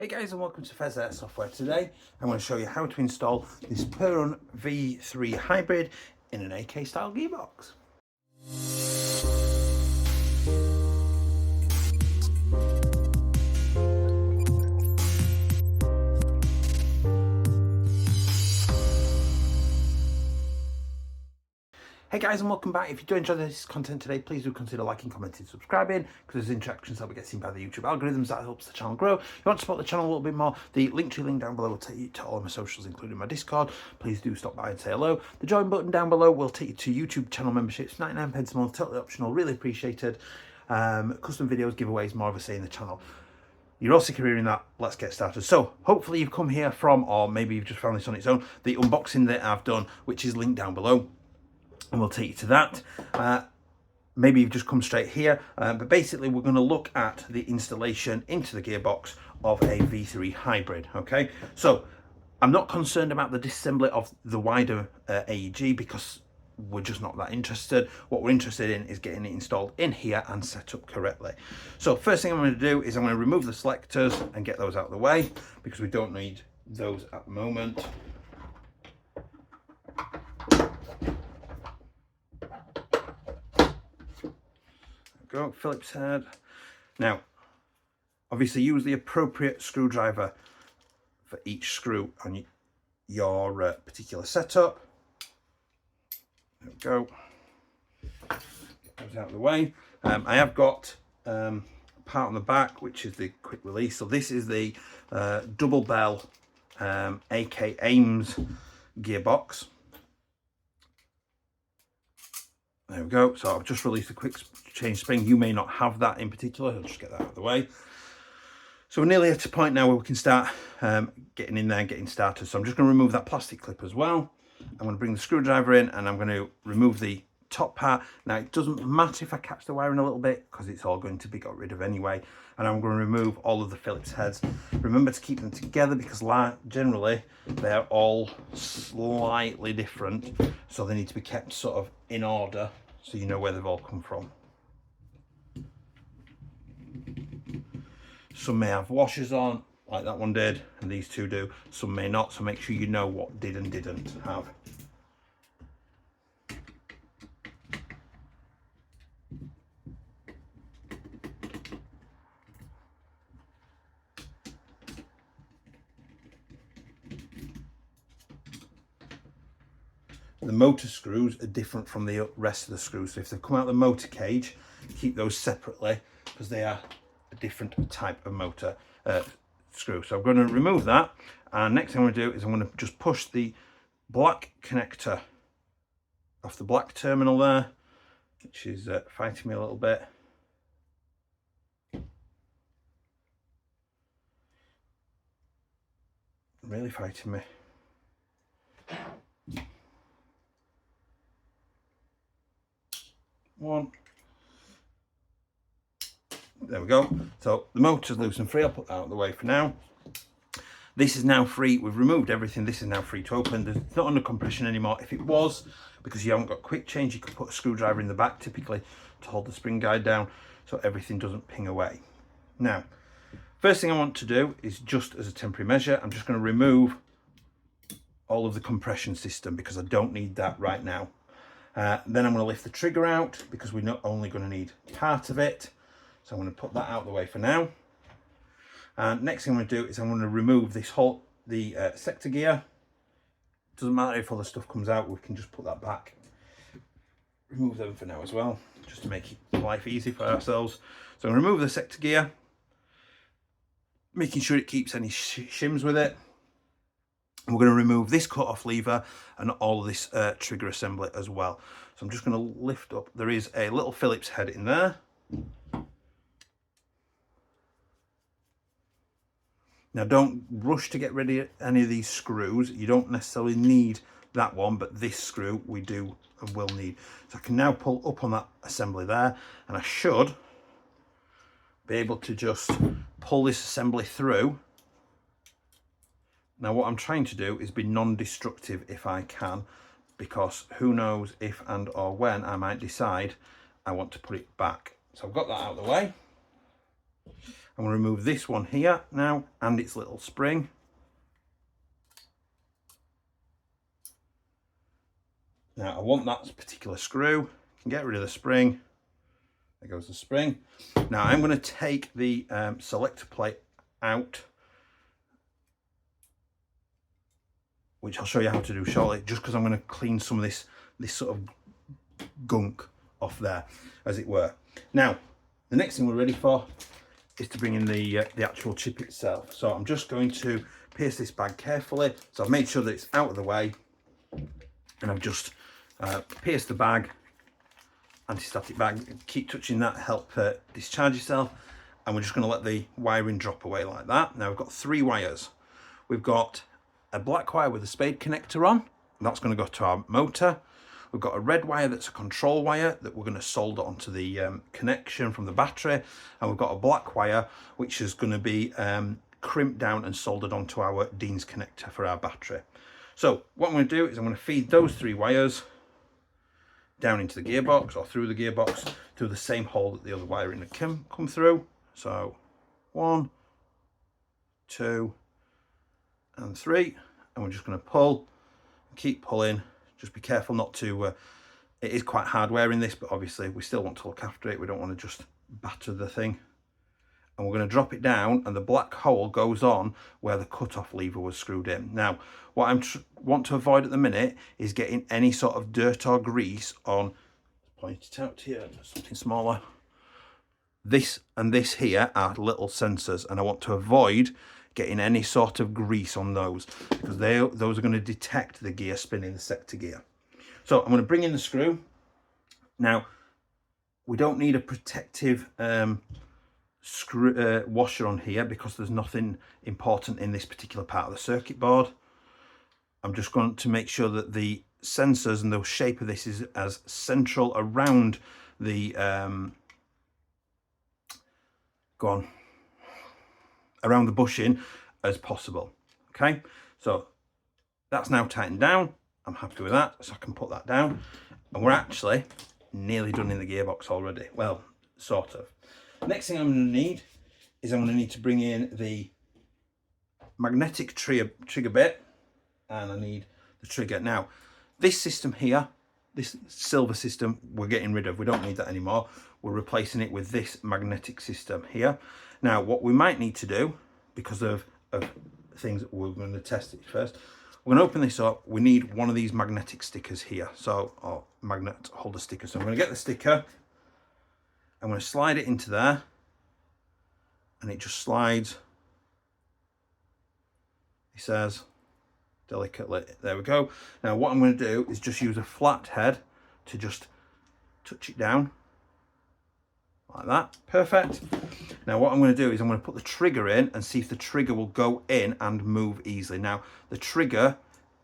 Hey guys, and welcome to Pheas software. Today I'm going to show you how to install this Perun V3 Hybrid in an AK style gearbox. Hey guys, and welcome back. If you do enjoy this content today, please do consider liking, commenting, subscribing, because there's interactions that we get seen by the YouTube algorithms. That helps the channel grow. If you want to support the channel a little bit more, the link down below will take you to all of my socials, including my Discord. Please do stop by and say hello. The join button down below will take you to YouTube channel memberships, 99 pence a month, totally optional, really appreciated. Custom videos, giveaways, more of a say in the channel. You're all sick of hearing that. Let's get started. So hopefully you've come here from, or maybe you've just found this on its own, the unboxing that I've done, which is linked down below, and we'll take you to that. Maybe you've just come straight here, but basically we're going to look at the installation into the gearbox of a V3 Hybrid. Okay, so I'm not concerned about the disassembly of the wider AEG because we're just not that interested. What we're interested in is getting it installed in here and set up correctly. So first thing I'm going to do is I'm going to remove the selectors and get those out of the way because we don't need those at the moment. Go, Phillips head. Now, obviously use the appropriate screwdriver for each screw on your particular setup. There we go. Get those out of the way. I have got a part on the back, which is the quick release. So this is the double bell AK Ames gearbox. There we go. So I've just released a quick change spring. You may not have that in particular. I'll just get that out of the way. So we're nearly at a point now where we can start getting in there and getting started. So I'm just going to remove that plastic clip as well. I'm going to bring the screwdriver in and I'm going to remove the top part. Now it doesn't matter if I catch the wiring a little bit because it's all going to be got rid of anyway. And I'm going to remove all of the Phillips heads. Remember to keep them together because generally they're all slightly different. So they need to be kept sort of in order so you know where they've all come from. Some may have washers on, like that one did, and these two do. Some may not, so make sure you know what did and didn't have. The motor screws are different from the rest of the screws. So if they come out of the motor cage, keep those separately because they are a different type of motor screw. So I'm going to remove that. And next thing I'm going to do is I'm going to just push the black connector off the black terminal there, which is fighting me a little bit. Really fighting me. One. There we go. So the motor's loose and free. I'll put that out of the way for now. This is now free. We've removed everything. This is now free to open. It's not under compression anymore. If it was, because you haven't got quick change, you could put a screwdriver in the back typically to hold the spring guide down so everything doesn't ping away. Now, first thing I want to do is just as a temporary measure, I'm just going to remove all of the compression system because I don't need that right now. Then I'm going to lift the trigger out because we're not only going to need part of it. So I'm going to put that out of the way for now. And next thing I'm going to do is I'm going to remove this whole, the Selector gear. Doesn't matter if all the stuff comes out, we can just put that back. Remove them for now as well, just to make life easy for ourselves. So I'm going to remove the Selector gear, making sure it keeps any shims with it. And we're going to remove this cut-off lever and all of this trigger assembly as well. So I'm just going to lift up. There is a little Phillips head in there. Now don't rush to get rid of any of these screws. You don't necessarily need that one, but this screw we do and will need. So I can now pull up on that assembly there, and I should be able to just pull this assembly through. Now what I'm trying to do is be non-destructive if I can, because who knows if and or when I might decide I want to put it back. So I've got that out of the way. I'm going to remove this one here now and its little spring. Now I want that particular screw. I can get rid of the spring. There goes the spring. Now I'm going to take the selector plate out, which I'll show you how to do shortly, just because I'm going to clean some of this sort of gunk off there, as it were. Now, the next thing we're ready for is to bring in the actual chip itself. So I'm just going to pierce this bag carefully. So I've made sure that it's out of the way, and I've just pierced the bag, anti-static bag. Keep touching that, help discharge yourself. And we're just going to let the wiring drop away like that. Now we've got 3 wires. We've got a black wire with a spade connector on, and that's going to go to our motor. We've got a red wire that's a control wire that we're going to solder onto the connection from the battery, and we've got a black wire which is going to be crimped down and soldered onto our Dean's connector for our battery. So what I'm going to do is I'm going to feed those 3 wires down into the gearbox, or through the gearbox, through the same hole that the other wiring had come through. So 1, 2 and 3, and we're just going to pull, keep pulling. Just be careful not to, it is quite hard wearing this, but obviously we still want to look after it. We don't want to just batter the thing. And we're going to drop it down, and the black hole goes on where the cut-off lever was screwed in. Now, what I want to avoid at the minute is getting any sort of dirt or grease on, point it out here, something smaller. This and this here are little sensors, and I want to avoid getting any sort of grease on those, because those are going to detect the gear spinning, the sector gear. So I'm going to bring in the screw. Now, we don't need a protective screw washer on here, because there's nothing important in this particular part of the circuit board. I'm just going to make sure that the sensors and the shape of this is as central around the around the bushing as possible. Okay, so that's now tightened down. I'm happy with that, so I can put that down, and we're actually nearly done in the gearbox already. Well, sort of. Next thing I'm going to need is I'm going to need to bring in the magnetic trigger bit, and I need the trigger. Now, this system here, this silver system, we're getting rid of. We don't need that anymore. We're replacing it with this magnetic system here. Now, what we might need to do, because of things that we're going to test it first, we're going to open this up. We need one of these magnetic stickers here, so, or magnet holder sticker. So I'm going to get the sticker, I'm going to slide it into there, and it just slides, it says, delicately. There we go. Now what I'm going to do is just use a flat head to just touch it down like that. Perfect. Now what I'm going to do is I'm going to put the trigger in and see if the trigger will go in and move easily. Now the trigger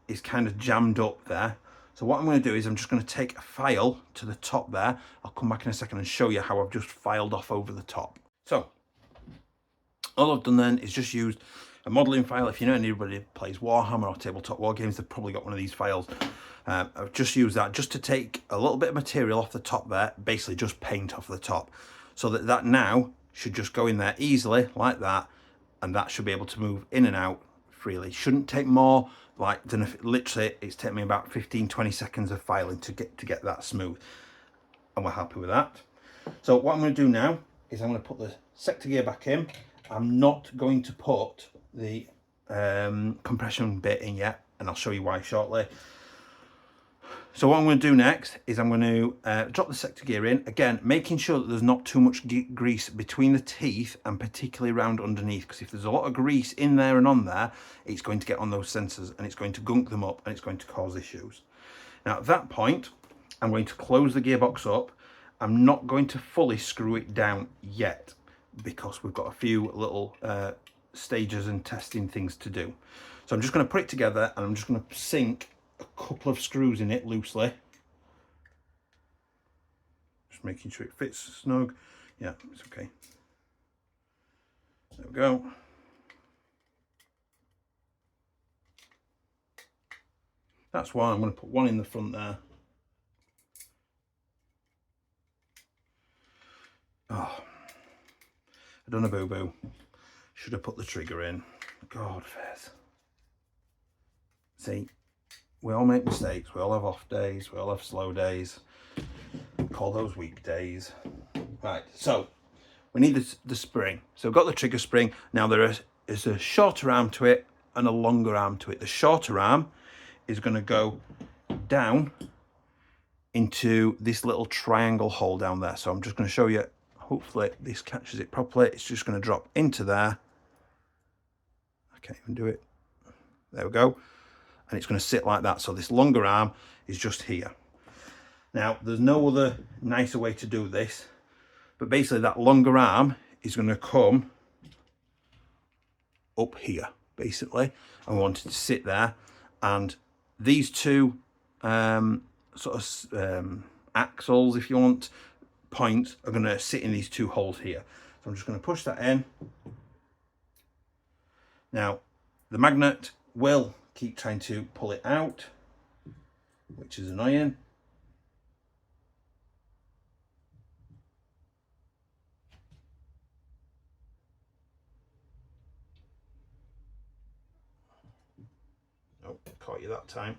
is kind of jammed up there, so what I'm going to do is I'm just going to take a file to the top there. I'll come back in a second and show you how I've just filed off over the top. So all I've done then is just used a modelling file. If you know anybody who plays Warhammer or tabletop war games, they've probably got one of these files. I've just used that just to take a little bit of material off the top there, basically just paint off the top, so that now should just go in there easily like that, and that should be able to move in and out freely. Shouldn't take more, like, literally it's taken me about 15-20 seconds of filing to get that smooth, and we're happy with that. So what I'm going to do now is I'm going to put the sector gear back in. I'm not going to put the compression bit in yet, and I'll show you why shortly. So what I'm going to do next is I'm going to drop the sector gear in, again making sure that there's not too much grease between the teeth and particularly around underneath, because if there's a lot of grease in there and on there, it's going to get on those sensors and it's going to gunk them up and it's going to cause issues. Now at that point I'm going to close the gearbox up. I'm not going to fully screw it down yet, because we've got a few little stages and testing things to do. So I'm just going to put it together, and I'm just going to sink a couple of screws in it loosely, just making sure it fits snug. Yeah, it's okay. There we go. That's why I'm going to put one in the front there. Oh, I've done a boo-boo. Should have put the trigger in. God, Pheas. See, we all make mistakes. We all have off days. We all have slow days. Call those weekdays. Right, so we need the spring. So we've got the trigger spring. Now there is a shorter arm to it and a longer arm to it. The shorter arm is going to go down into this little triangle hole down there. So I'm just going to show you. Hopefully this catches it properly. It's just going to drop into there. I can't even do it. There we go. And it's going to sit like that. So this longer arm is just here. Now, there's no other nicer way to do this, but basically that longer arm is going to come up here, basically. I want it to sit there, and these two axles, if you want, points are going to sit in these two holes here. So I'm just going to push that in. Now, the magnet will keep trying to pull it out, which is annoying. Oh, caught you that time.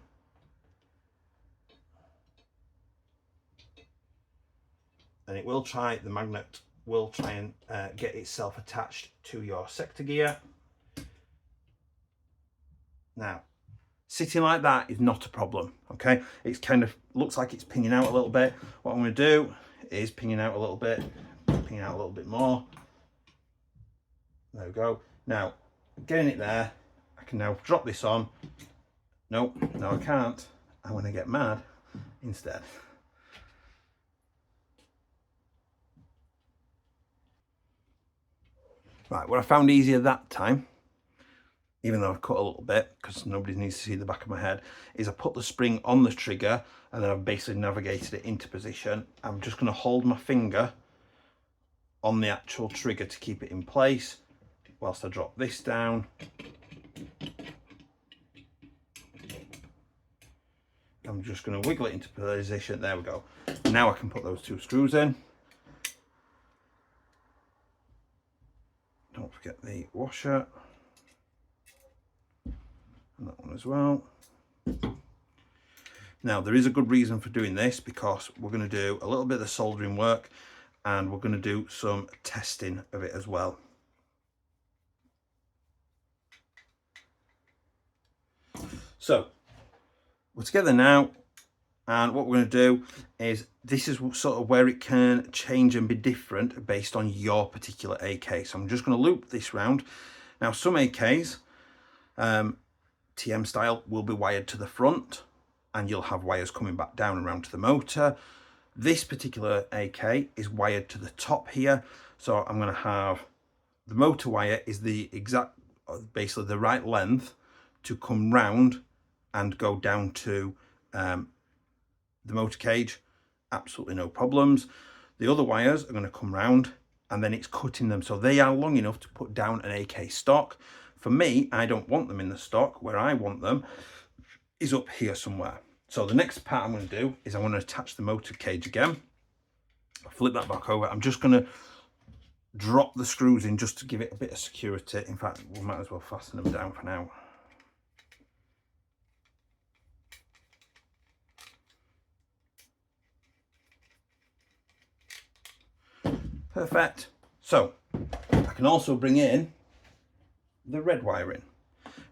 And it will try, the magnet will try and get itself attached to your sector gear. Now, sitting like that is not a problem, okay? It's kind of looks like it's pinging out a little bit. What I'm going to do is pinging out a little bit, pinging out a little bit more. There we go. Now, getting it there, I can now drop this on. Nope, no I can't. I'm going to get mad instead. Right, what I found easier that time, even though I've cut a little bit because nobody needs to see the back of my head, is I put the spring on the trigger and then I've basically navigated it into position. I'm just going to hold my finger on the actual trigger to keep it in place whilst I drop this down. I'm just going to wiggle it into position. There we go. Now I can put those two screws in. Don't forget the washer. And that one as well. Now there is a good reason for doing this, because we're going to do a little bit of soldering work and we're going to do some testing of it as well. So we're together now, and what we're going to do is, this is sort of where it can change and be different based on your particular AK. So I'm just going to loop this round. Now some AKs TM style will be wired to the front and you'll have wires coming back down and around to the motor. This particular AK is wired to the top here, so I'm going to have the motor wire is the exact, basically the right length to come round and go down to the motor cage. Absolutely no problems. The other wires are going to come round and then it's cutting them, so they are long enough to put down an AK stock. For me, I don't want them in the stock. Where I want them is up here somewhere. So the next part I'm going to do is I'm going to attach the motor cage again. I'll flip that back over. I'm just going to drop the screws in just to give it a bit of security. In fact, we might as well fasten them down for now. Perfect. So I can also bring in the red wiring.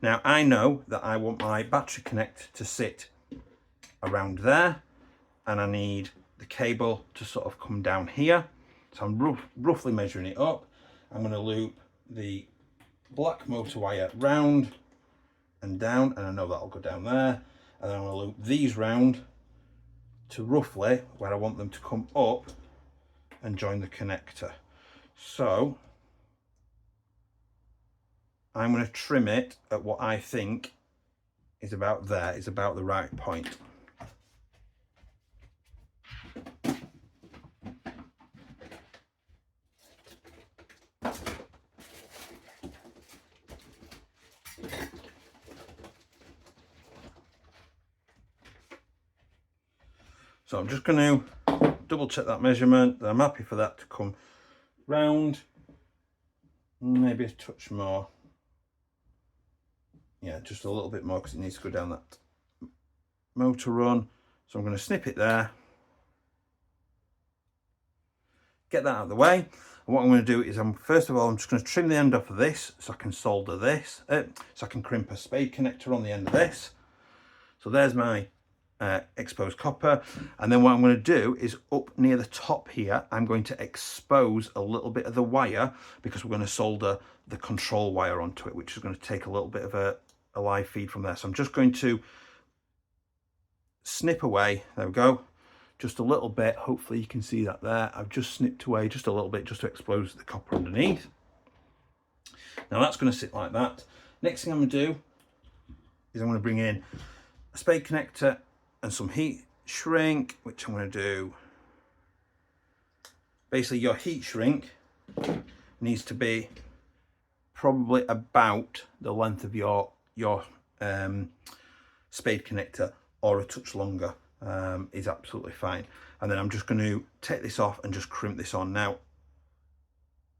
Now I know that I want my battery connect to sit around there, and I need the cable to sort of come down here. So I'm roughly measuring it up. I'm going to loop the black motor wire round and down, and I know that'll go down there, and then I'm going to loop these round to roughly where I want them to come up and join the connector. So I'm going to trim it at what I think is about there, is about the right point. So I'm just going to double check that measurement, that I'm happy for that to come round maybe a touch more. Yeah, just a little bit more because it needs to go down that motor run. So I'm going to snip it there. Get that out of the way. And what I'm going to do is first of all, I'm just going to trim the end off of this so I can solder this, so I can crimp a spade connector on the end of this. So there's my exposed copper. And then what I'm going to do is up near the top here, I'm going to expose a little bit of the wire because we're going to solder the control wire onto it, which is going to take a little bit of a live feed from there. So I'm just going to snip away. There we go. Just a little bit. Hopefully you can see that there. I've just snipped away just a little bit just to expose the copper underneath. Now that's going to sit like that. Next thing I'm going to do is I'm going to bring in a spade connector and some heat shrink, which I'm going to do. Basically your heat shrink needs to be probably about the length of your spade connector, or a touch longer is absolutely fine. And then I'm just going to take this off and just crimp this on. Now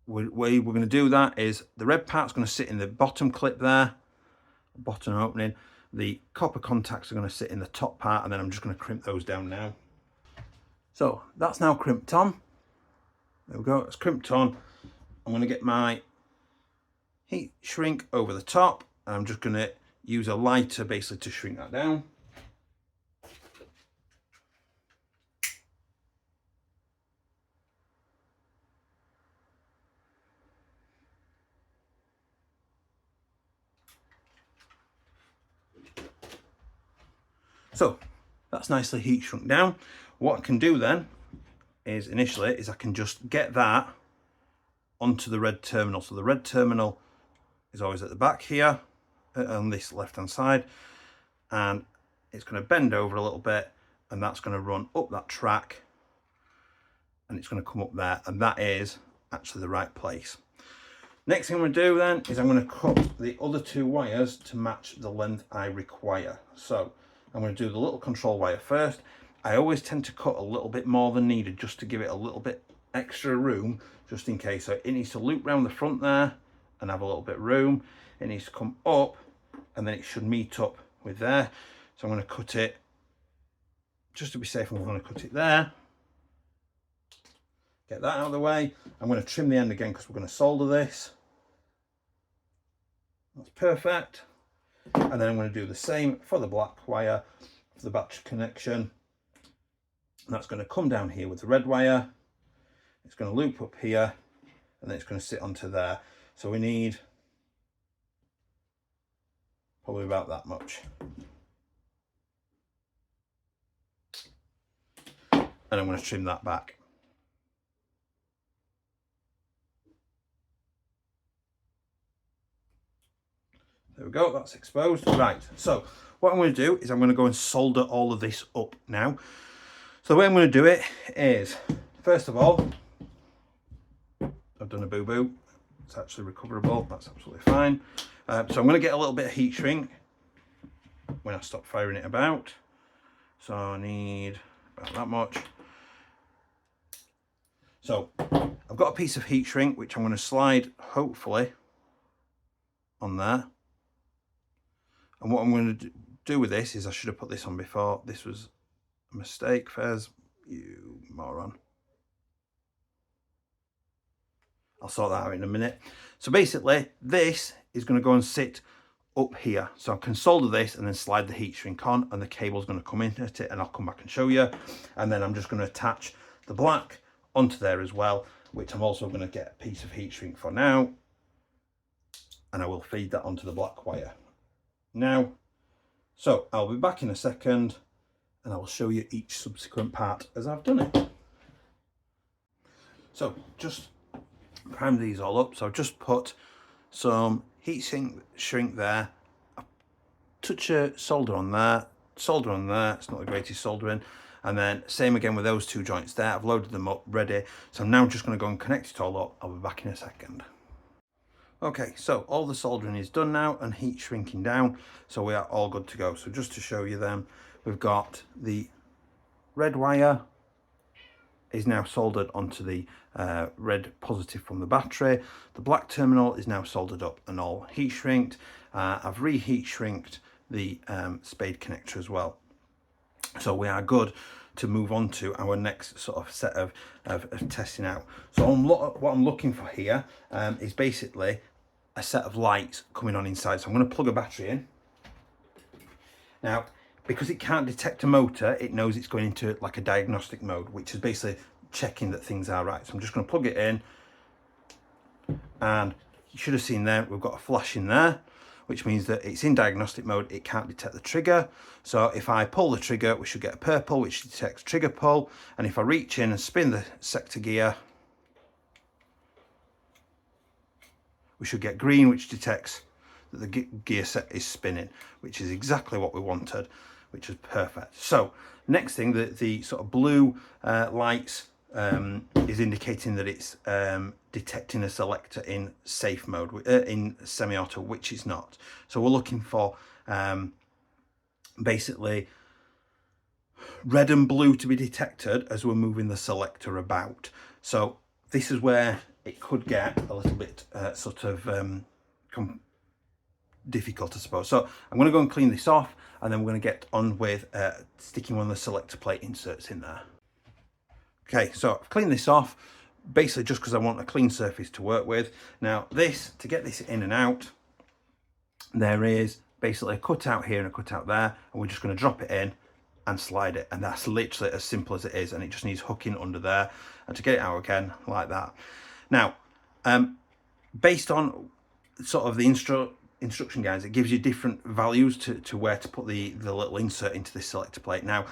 the way we're going to do that is the red part's going to sit in the bottom clip there, bottom opening. The copper contacts are going to sit in the top part, and then I'm just going to crimp those down now. So that's now crimped on. There we go, it's crimped on. I'm going to get my heat shrink over the top, and I'm just going to use a lighter basically to shrink that down. So that's nicely heat shrunk down. What I can do then is initially I can just get that onto the red terminal. So the red terminal is always at the back here on this left hand side, and it's going to bend over a little bit, and that's going to run up that track, and it's going to come up there, and that is actually the right place. Next thing I'm going to do then is I'm going to cut the other two wires to match the length I require. So I'm going to do the little control wire first. I always tend to cut a little bit more than needed just to give it a little bit extra room, just in case. So it needs to loop around the front there and have a little bit of room. It needs to come up, and then it should meet up with there. So I'm going to cut it, just to be safe, I'm going to cut it there. Get that out of the way. I'm going to trim the end again because we're going to solder this. That's perfect. And then I'm going to do the same for the black wire for the battery connection. And that's going to come down here with the red wire. It's going to loop up here, and then it's going to sit onto there. So we need probably about that much. And I'm going to trim that back. There we go, that's exposed. Right, so what I'm going to do is I'm going to go and solder all of this up now. So the way I'm going to do it is, first of all, I've done a boo-boo. It's actually recoverable, that's absolutely fine. So I'm going to get a little bit of heat shrink when I stop firing it about. So I need about that much. So I've got a piece of heat shrink which I'm going to slide, hopefully, on there. And what I'm going to do with this is, I should have put this on before. This was a mistake, Pheas, you moron. I'll sort that out in a minute. So basically, this is going to go and sit up here. So I can solder this and then slide the heat shrink on, and the cable's going to come in at it, and I'll come back and show you. And then I'm just going to attach the black onto there as well, which I'm also going to get a piece of heat shrink for now. And I will feed that onto the black wire now. So I'll be back in a second, and I will show you each subsequent part as I've done it. So just prime these all up. So I've just put some heat shrink there, a touch of solder on there, it's not the greatest soldering, and then same again with those two joints there. I've loaded them up ready, so I'm now just going to go and connect it all up. I'll be back in a second. Okay, so all the soldering is done now and heat shrinking down, so we are all good to go. So just to show you them, we've got the red wire is now soldered onto the red positive from the battery. The black terminal is now soldered up and all heat shrinked. I've reheat shrinked the spade connector as well. So we are good to move on to our next sort of set of testing out. So what I'm looking for here is basically a set of lights coming on inside. So I'm going to plug a battery in. Now, because it can't detect a motor, it knows it's going into like a diagnostic mode, which is basically checking that things are right. So I'm just going to plug it in, and you should have seen there, we've got a flash in there, which means that it's in diagnostic mode. It can't detect the trigger. So if I pull the trigger, we should get a purple, which detects trigger pull. And if I reach in and spin the sector gear, we should get green, which detects that the gear set is spinning, which is exactly what we wanted, which is perfect. So next thing, the sort of blue lights is indicating that it's detecting a selector in safe mode, in semi-auto, which it's not. So we're looking for basically red and blue to be detected as we're moving the selector about. So this is where it could get a little bit sort of difficult, I suppose. So I'm going to go and clean this off, and then we're going to get on with sticking one of the selector plate inserts in there. Okay, so I've cleaned this off, basically just because I want a clean surface to work with. Now this, to get this in and out, there is basically a cutout here and a cutout there, and we're just going to drop it in and slide it, and that's literally as simple as it is, and it just needs hooking under there, and to get it out again like that. Now, based on sort of the instruction guides, it gives you different values to where to put the little insert into this selector plate. Now,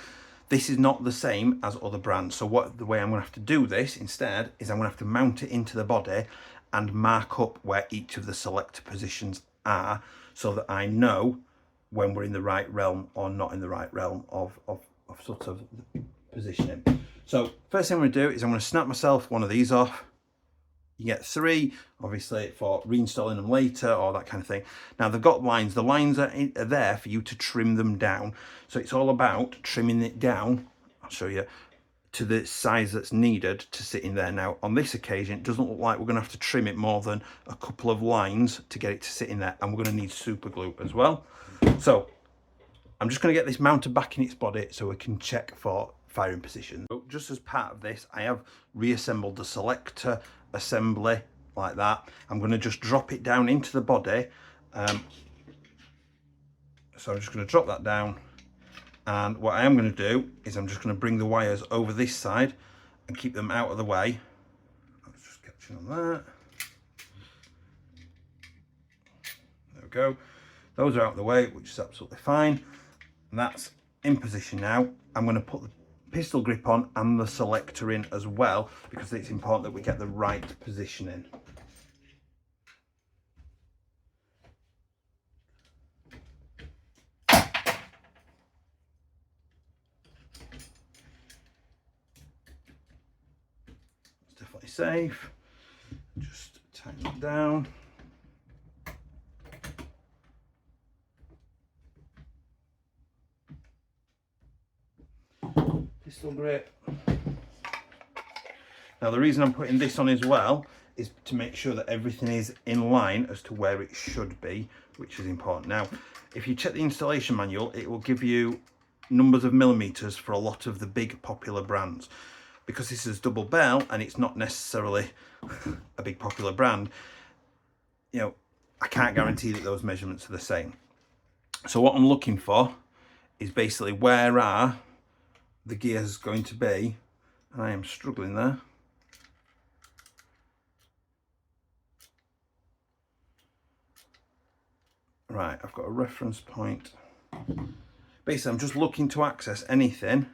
this is not the same as other brands, so the way I'm going to have to do this instead is I'm going to have to mount it into the body and mark up where each of the selector positions are, so that I know when we're in the right realm or not in the right realm of sort of positioning. So first thing I'm going to do is I'm going to snap myself one of these off. You get 3, obviously, for reinstalling them later or that kind of thing. Now they've got lines. The lines are there for you to trim them down. So it's all about trimming it down, I'll show you, to the size that's needed to sit in there. Now on this occasion, it doesn't look like we're going to have to trim it more than a couple of lines to get it to sit in there. And we're going to need super glue as well. So I'm just going to get this mounted back in its body so we can check for firing position. So just as part of this, I have reassembled the selector assembly like that. I'm going to just drop it down into the body. So I'm just going to drop that down, and what I am going to do is I'm just going to bring the wires over this side and keep them out of the way. Let's just catch on that. There we go. Those are out of the way, which is absolutely fine. And that's in position now. I'm going to put the pistol grip on and the selector in as well, because it's important that we get the right position in. It's definitely safe. Just tighten it down. Pistol grip. Now the reason I'm putting this on as well is to make sure that everything is in line as to where it should be, which is important. Now, if you check the installation manual, it will give you numbers of millimeters for a lot of the big popular brands. Because this is double bell and it's not necessarily a big popular brand, you know, I can't guarantee that those measurements are the same. So what I'm looking for is basically where are the gears going to be, and I am struggling there. Right, I've got a reference point. Basically, I'm just looking to access anything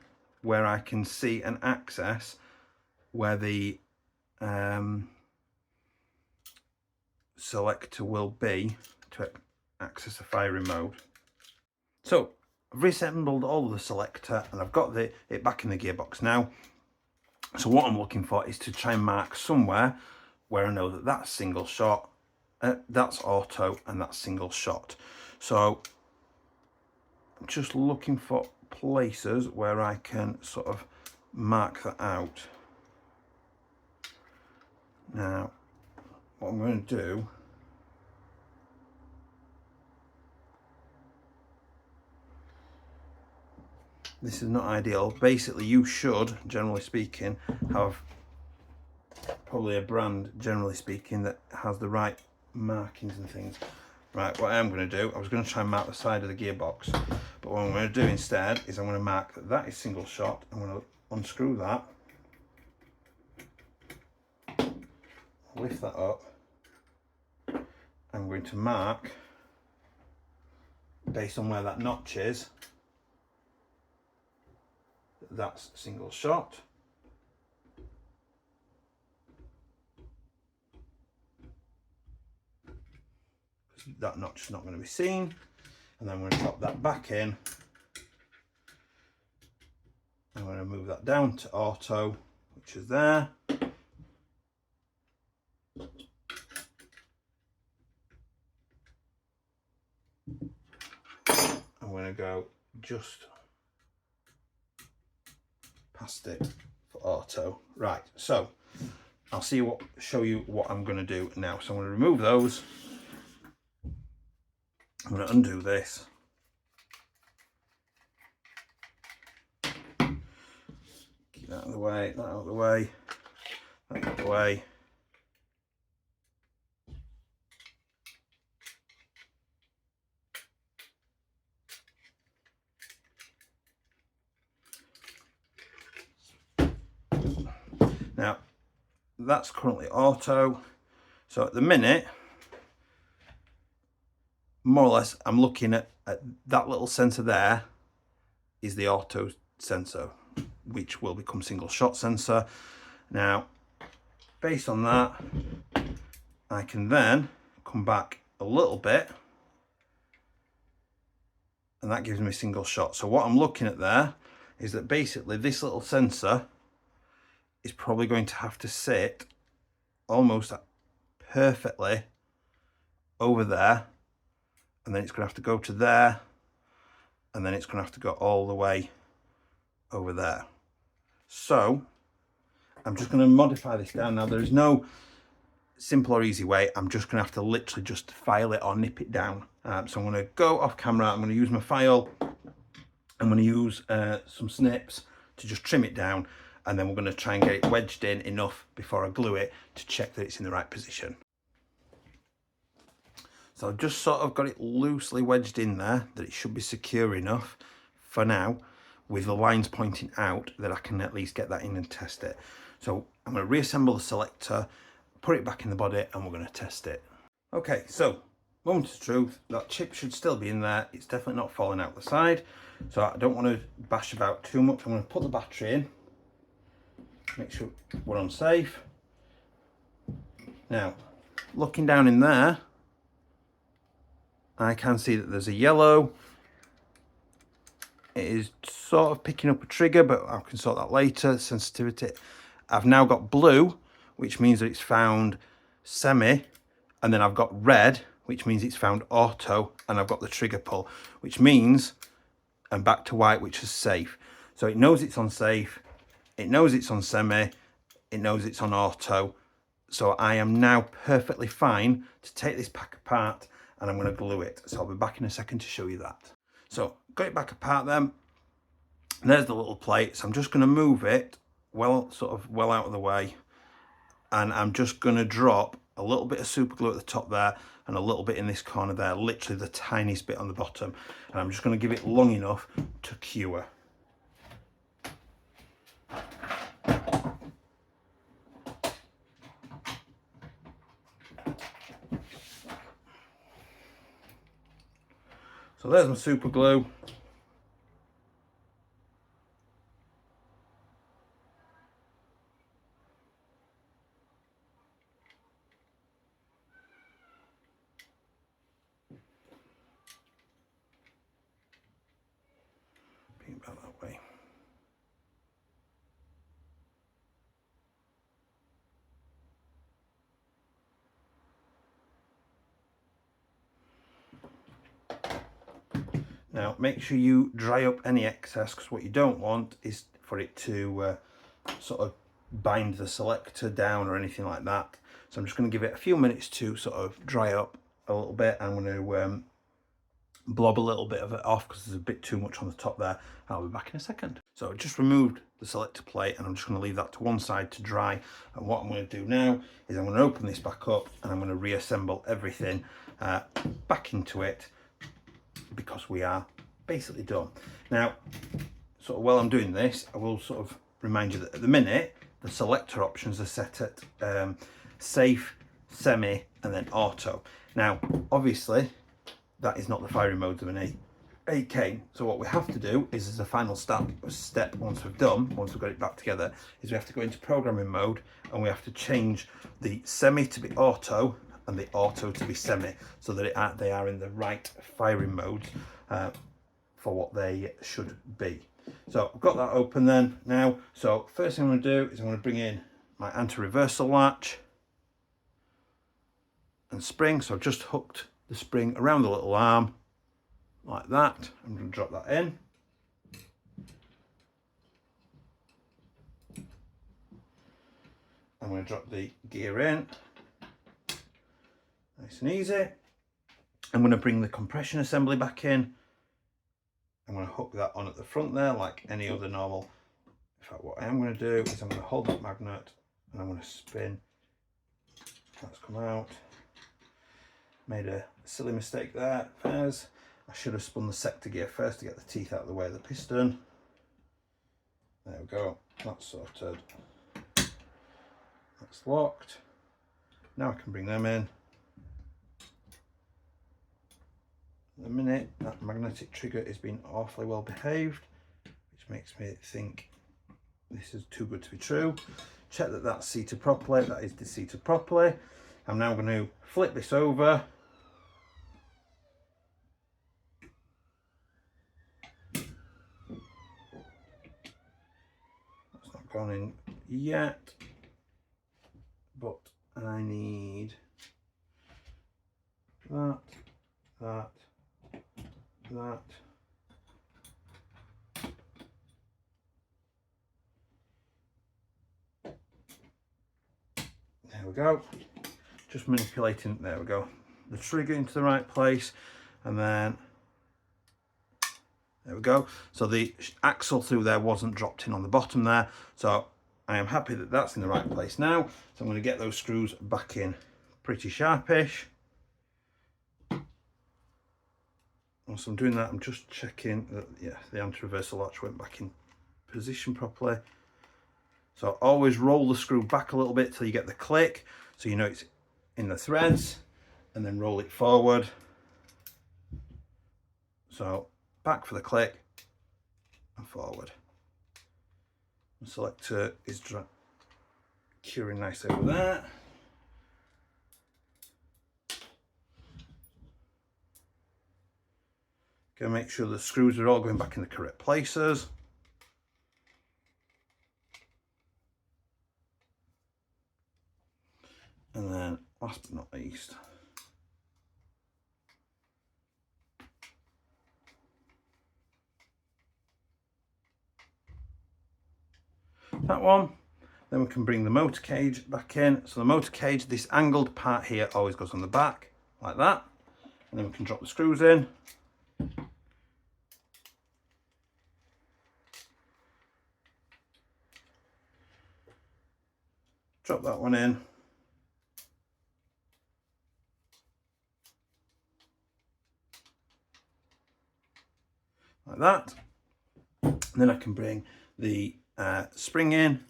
where I can see and access where the selector will be to access the firing mode. So I've reassembled all of the selector and I've got it back in the gearbox now. So what I'm looking for is to try and mark somewhere where I know that that's single shot, that's auto, and that's single shot. So I'm just looking for places where I can sort of mark that out. Now, what I'm going to do, this is not ideal. Basically, you should, generally speaking, have probably a brand, generally speaking, that has the right markings and things. Right, what I am going to do, I was going to try and mark the side of the gearbox, but what I'm going to do instead is I'm going to mark that that is single shot. I'm going to unscrew that, lift that up. I'm going to mark, based on where that notch is, that's single shot. That notch is not going to be seen, and then I'm going to drop that back in. I'm going to move that down to auto, which is there. I'm going to go just past it for auto. Right, so I'll show you what I'm going to do now. So I'm going to remove those. I'm going to undo this. Keep that out of the way, that out of the way, that out of the way. Now, that's currently auto. So at the minute, more or less, I'm looking at that little sensor there is the auto sensor, which will become single shot sensor. Now, based on that, I can then come back a little bit, and that gives me single shot. So what I'm looking at there is that basically this little sensor is probably going to have to sit almost perfectly over there, and then it's going to have to go to there, and then it's going to have to go all the way over there. So I'm just going to modify this down. Now, there is no simple or easy way. I'm just going to have to literally just file it or nip it down. So I'm going to go off camera. I'm going to use my file. I'm going to use some snips to just trim it down, and then we're going to try and get it wedged in enough before I glue it to check that it's in the right position. So I've just sort of got it loosely wedged in there, that it should be secure enough for now, with the lines pointing out, that I can at least get that in and test it. So I'm going to reassemble the selector, put it back in the body, and we're going to test it. Okay, so moment of truth, that chip should still be in there. It's definitely not falling out the side, so I don't want to bash about too much. I'm going to put the battery in, make sure we're on safe. Now, looking down in there, I can see that there's a yellow. It is sort of picking up a trigger, but I can sort that later. Sensitivity. I've now got blue, which means that it's found semi, and then I've got red, which means it's found auto, and I've got the trigger pull, which means I'm back to white, which is safe. So it knows it's on safe, it knows it's on semi, it knows it's on auto. So I am now perfectly fine to take this pack apart, and I'm going to glue it. So I'll be back in a second to show you that. So got it back apart then. There's the little plate. So I'm just going to move it well out of the way, and I'm just going to drop a little bit of super glue at the top there and a little bit in this corner there, literally the tiniest bit on the bottom, and I'm just going to give it long enough to cure. So there's my super glue. Be about that way. Now make sure you dry up any excess, because what you don't want is for it to sort of bind the selector down or anything like that. So I'm just going to give it a few minutes to sort of dry up a little bit. I'm going to blob a little bit of it off because there's a bit too much on the top there. I'll be back in a second. So I just removed the selector plate and I'm just going to leave that to one side to dry. And what I'm going to do now is I'm going to open this back up and I'm going to reassemble everything back into it, because we are basically done. Now, sort of while I'm doing this, I will sort of remind you that at the minute, the selector options are set at safe, semi, and then auto. Now, obviously, that is not the firing modes of an 8K. So what we have to do is, as a final step, once we've got it back together, is we have to go into programming mode and we have to change the semi to be auto and the auto to be semi, so that they are in the right firing modes for what they should be. So I've got that open then now. So first thing I'm going to do is I'm going to bring in my anti-reversal latch and spring. So I've just hooked the spring around the little arm like that. I'm going to drop that in. I'm going to drop the gear in. Nice and easy. I'm going to bring the compression assembly back in. I'm going to hook that on at the front there like any other normal. In fact, what I am going to do is I'm going to hold that magnet and I'm going to spin. That's come out. Made a silly mistake there, Pheas. I should have spun the sector gear first to get the teeth out of the way of the piston. There we go, that's sorted. That's locked. Now I can bring them in. At the minute, that magnetic trigger is being awfully well behaved, which makes me think this is too good to be true. Check that that's seated properly. That is deseated properly. I'm now going to flip this over. That's not gone in yet, but I need that. There we go. Just manipulating, there we go. The trigger into the right place, and then there we go. So the axle through there wasn't dropped in on the bottom there. So I am happy that that's in the right place now. So I'm going to get those screws back in pretty sharpish. Whilst I'm doing that, I'm just checking that, yeah, the anti-reversal latch went back in position properly. So always roll the screw back a little bit till you get the click, so you know it's in the threads, and then roll it forward. So back for the click and forward. The selector is curing nice over there. Gonna make sure the screws are all going back in the correct places. And then last but not least, that one. Then we can bring the motor cage back in. So the motor cage, this angled part here always goes on the back like that. And then we can drop the screws in. Drop that one in. Like that. And then I can bring the spring in.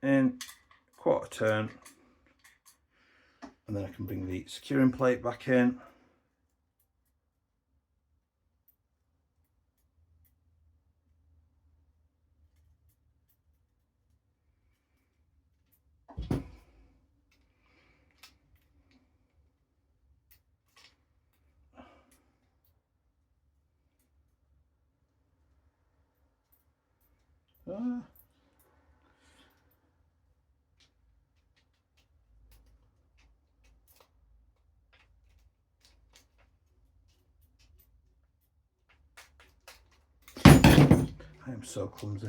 In quarter turn. And then I can bring the securing plate back in. I'm so clumsy.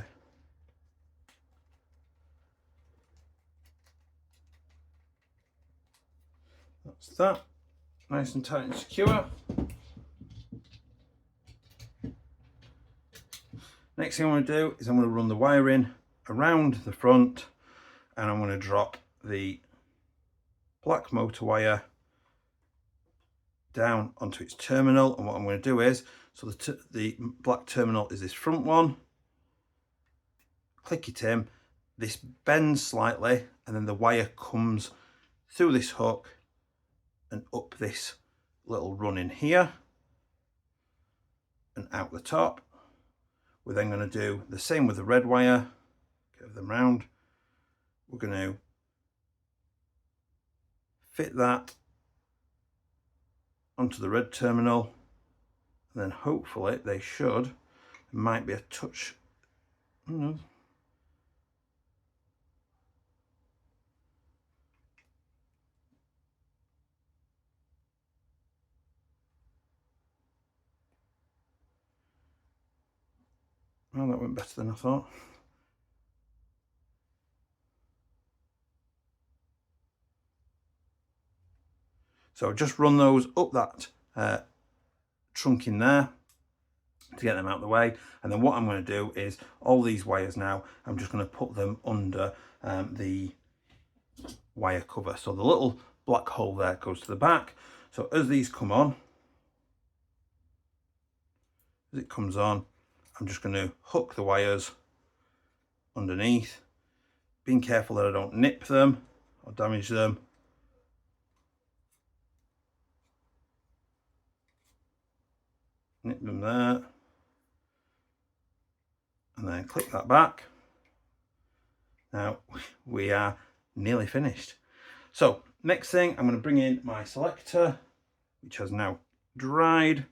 That's that. Nice and tight and secure. Next thing I'm going to do is I'm going to run the wiring around the front, and I'm going to drop the black motor wire down onto its terminal. And what I'm going to do is, so the black terminal is this front one, click it in, this bends slightly, and then the wire comes through this hook and up this little run in here and out the top. We're then going to do the same with the red wire, curve them round. We're going to fit that onto the red terminal, and then hopefully they should, it might be a touch, I don't know. Well, that went better than I thought. So just run those up that trunk in there to get them out of the way. And then what I'm going to do is all these wires now, I'm just going to put them under the wire cover. So the little black hole there goes to the back. So as these come on, as it comes on, I'm just going to hook the wires underneath, being careful that I don't nip them or damage them. Nip them there, and then click that back. Now we are nearly finished. So next thing, I'm going to bring in my selector, which has now dried,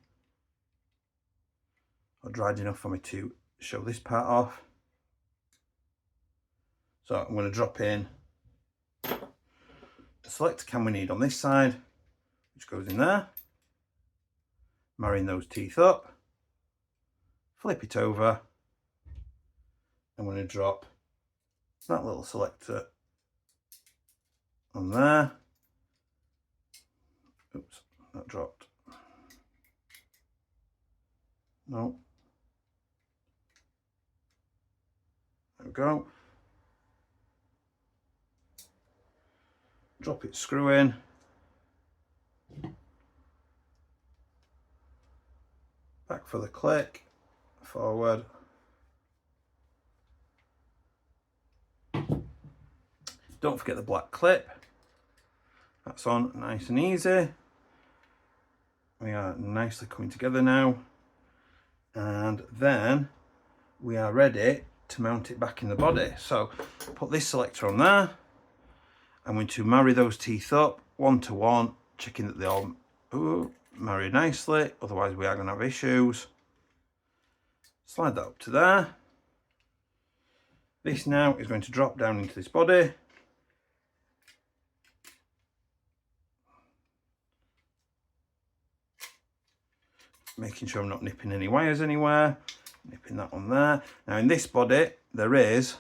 or dried enough for me to show this part off. So I'm going to drop in the selector cam we need on this side, which goes in there. Marrying those teeth up, flip it over. I'm going to drop that little selector on there. Oops, that dropped. No. There we go. Drop it, screw in. Back for the click, forward. Don't forget the black clip. That's on nice and easy. We are nicely coming together now. And then we are ready to mount it back in the body. So put this selector on there. I'm going to marry those teeth up one to one, checking that they all marry nicely, otherwise we are going to have issues. Slide that up to there. This now is going to drop down into this body. Making sure I'm not nipping any wires anywhere. Nipping that on there. Now in this body there is,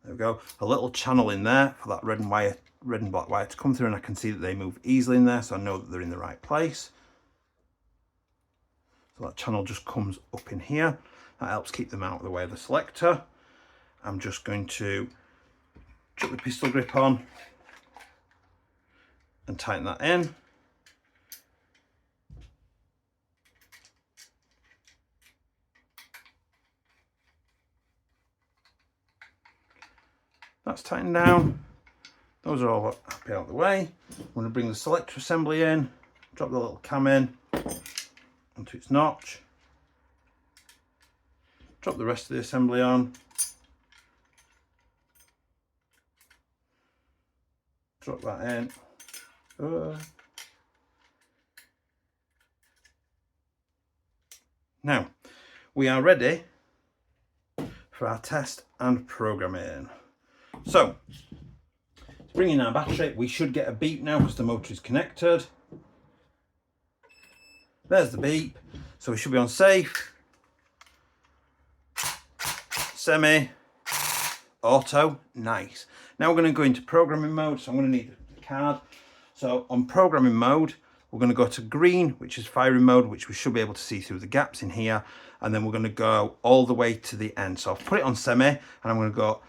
there we go, a little channel in there for that red and black wire to come through, and I can see that they move easily in there, so I know that they're in the right place. So that channel just comes up in here. That helps keep them out of the way of the selector. I'm just going to chuck the pistol grip on and tighten that in. That's tightened down. Those are all happy out of the way. I'm going to bring the selector assembly in, drop the little cam in onto its notch, drop the rest of the assembly on, drop that in. Now we are ready for our test and programming. So, to bring in our battery, we should get a beep now because the motor is connected. There's the beep, so we should be on safe. semi, auto, nice. Now we're going to go into programming mode, so I'm going to need the card. So on programming mode, we're going to go to green, which is firing mode, which we should be able to see through the gaps in here. And then we're going to go all the way to the end. So I've put it on semi, and I'm going to go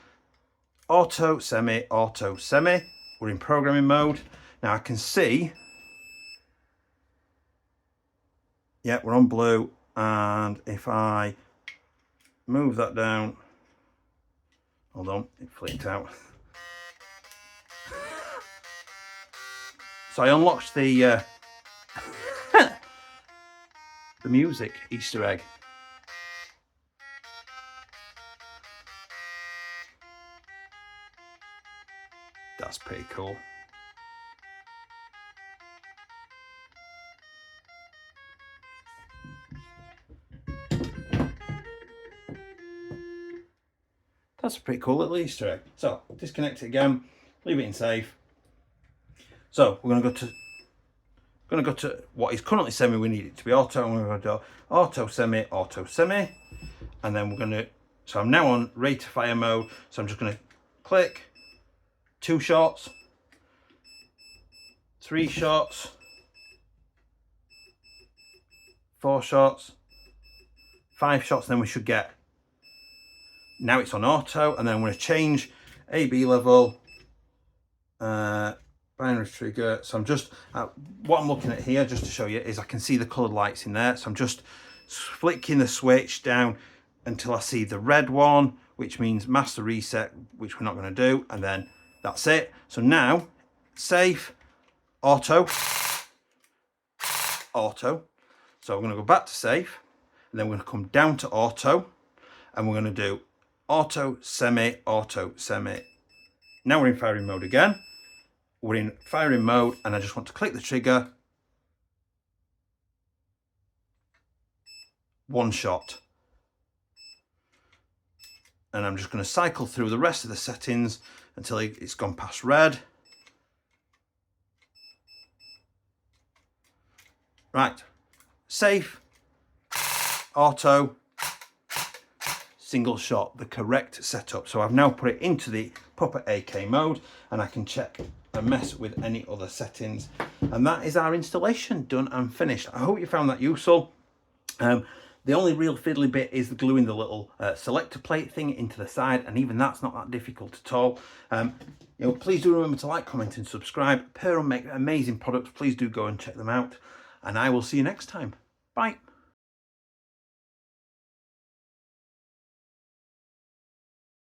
auto, semi, auto, semi. We're in programming mode. Now I can see, yeah, we're on blue. And if I move that down, hold on, it flicked out. So I unlocked the the music Easter egg. That's pretty cool. That's a pretty cool little Easter egg. So disconnect it again, leave it in safe. So we're going to go to what is currently semi. We need it to be auto, and we're going to do auto, semi, and then we're going to. So I'm now on rate of fire mode. So I'm just going to click 2 shots, 3 shots, 4 shots, 5 shots. Then we should get. Now it's on auto, and then I'm going to change AB level, binary trigger. So I'm just, what I'm looking at here, just to show you, is I can see the coloured lights in there. So I'm just flicking the switch down until I see the red one, which means master reset, which we're not going to do. And then that's it. So now, safe, auto. So we're going to go back to safe, and then we're going to come down to auto, and we're going to do auto, semi. Now we're in firing mode again. We're in firing mode, and I just want to click the trigger. 1 shot. And I'm just going to cycle through the rest of the settings until it's gone past red. Right. Safe. Auto. Single shot, the correct setup. So I've now put it into the proper AK mode, and I can check and mess with any other settings. And that is our installation done and finished. I hope you found that useful. The only real fiddly bit is the gluing the little selector plate thing into the side, and even that's not that difficult at all. Please do remember to like, comment and subscribe. Perun make amazing products. Please do go and check them out, and I will see you next time. Bye.